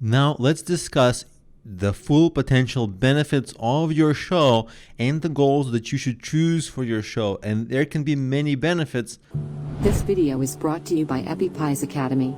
Now let's discuss the full potential benefits of your show and the goals that you should choose for your show. And there can be many benefits. This video is brought to you by EpiPies Academy.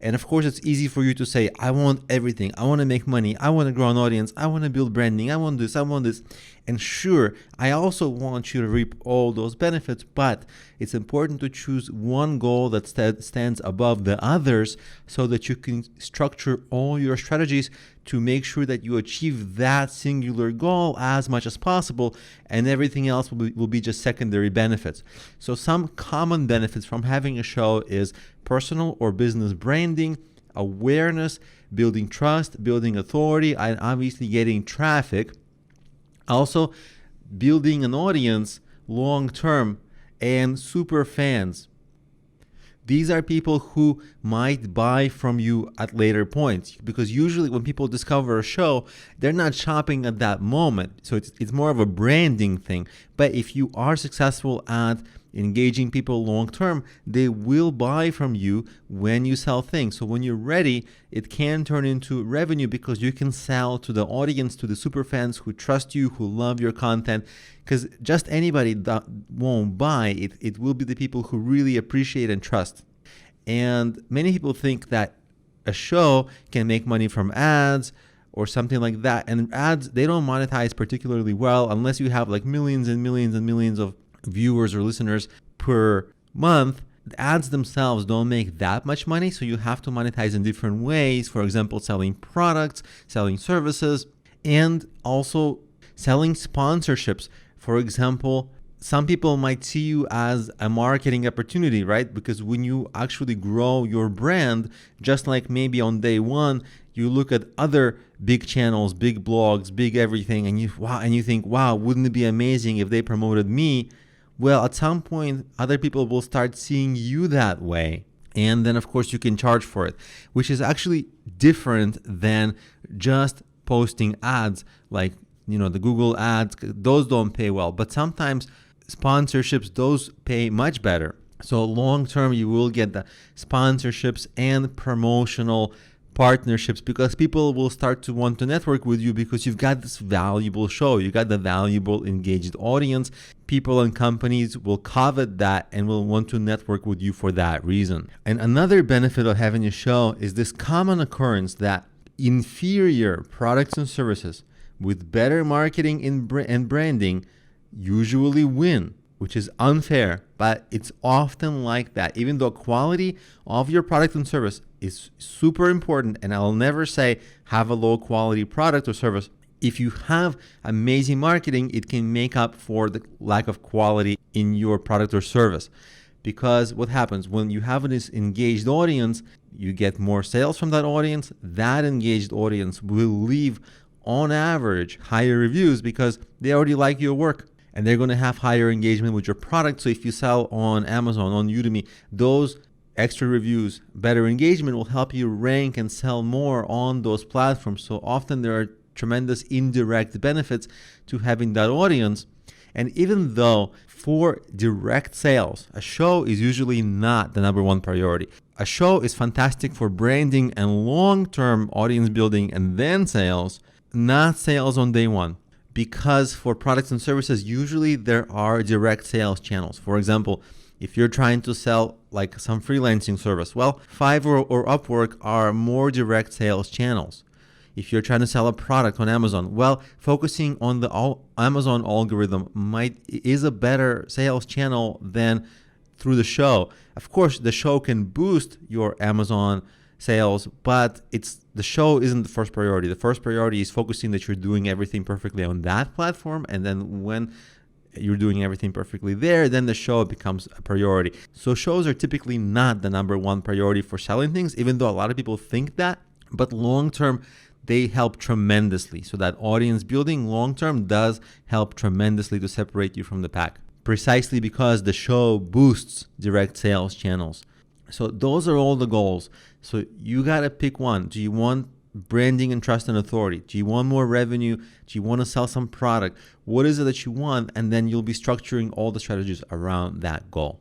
And of course, it's easy for you to say, I want everything. I want to make money. I want to grow an audience. I want to build branding. I want this. I want this. And sure, I also want you to reap all those benefits, but it's important to choose one goal that stands above the others so that you can structure all your strategies to make sure that you achieve that singular goal as much as possible, and everything else will be just secondary benefits. So some common benefits from having a show is personal or business branding, awareness, building trust, building authority, and obviously getting traffic. Also, building an audience long term and super fans. These are people who might buy from you at later points, because usually when people discover a show, they're not shopping at that moment. So it's more of a branding thing. But if you are successful at engaging people long term, they will buy from you when you sell things. So when you're ready, it can turn into revenue because you can sell to the audience, to the super fans who trust you, who love your content. Because just anybody that won't buy it, it will be the people who really appreciate and trust. And many people think that a show can make money from ads or something like that. And ads, they don't monetize particularly well unless you have like millions and millions and millions of viewers or listeners per month. The ads themselves don't make that much money, so you have to monetize in different ways. For example, selling products, selling services, and also selling sponsorships. For example, some people might see you as a marketing opportunity, right? Because when you actually grow your brand, just like maybe on day one, you look at other big channels, big blogs, big everything, and you think, wow, wouldn't it be amazing if they promoted me? Well, at some point, other people will start seeing you that way. And then, of course, you can charge for it, which is actually different than just posting ads like, the Google ads. Those don't pay well. But sometimes sponsorships, those pay much better. So long term, you will get the sponsorships and promotional partnerships because people will start to want to network with you because you've got this valuable show. You got the valuable engaged audience. People and companies will covet that and will want to network with you for that reason. And another benefit of having a show is this common occurrence that inferior products and services with better marketing and branding usually win, which is unfair, but it's often like that. Even though quality of your product and service is super important, and I'll never say have a low quality product or service. If you have amazing marketing, it can make up for the lack of quality in your product or service. Because what happens when you have this engaged audience, you get more sales from that audience. That engaged audience will leave, on average, higher reviews because they already like your work. And they're going to have higher engagement with your product. So if you sell on Amazon, on Udemy, those extra reviews, better engagement will help you rank and sell more on those platforms. So often there are tremendous indirect benefits to having that audience. And even though for direct sales, a show is usually not the number one priority. A show is fantastic for branding and long-term audience building and then sales, not sales on day one. Because for products and services, usually there are direct sales channels. For example, if you're trying to sell like some freelancing service, well, Fiverr or Upwork are more direct sales channels. If you're trying to sell a product on Amazon, well, focusing on the Amazon algorithm is a better sales channel than through the show. Of course, the show can boost your Amazon sales, but the show isn't the first priority. The first priority is focusing that you're doing everything perfectly on that platform, and then when you're doing everything perfectly there, then the show becomes a priority. So shows are typically not the number one priority for selling things, even though a lot of people think that, but long term, they help tremendously. So that audience building long term does help tremendously to separate you from the pack, precisely because the show boosts direct sales channels. So those are all the goals. So you got to pick one. Do you want branding and trust and authority? Do you want more revenue? Do you want to sell some product? What is it that you want? And then you'll be structuring all the strategies around that goal.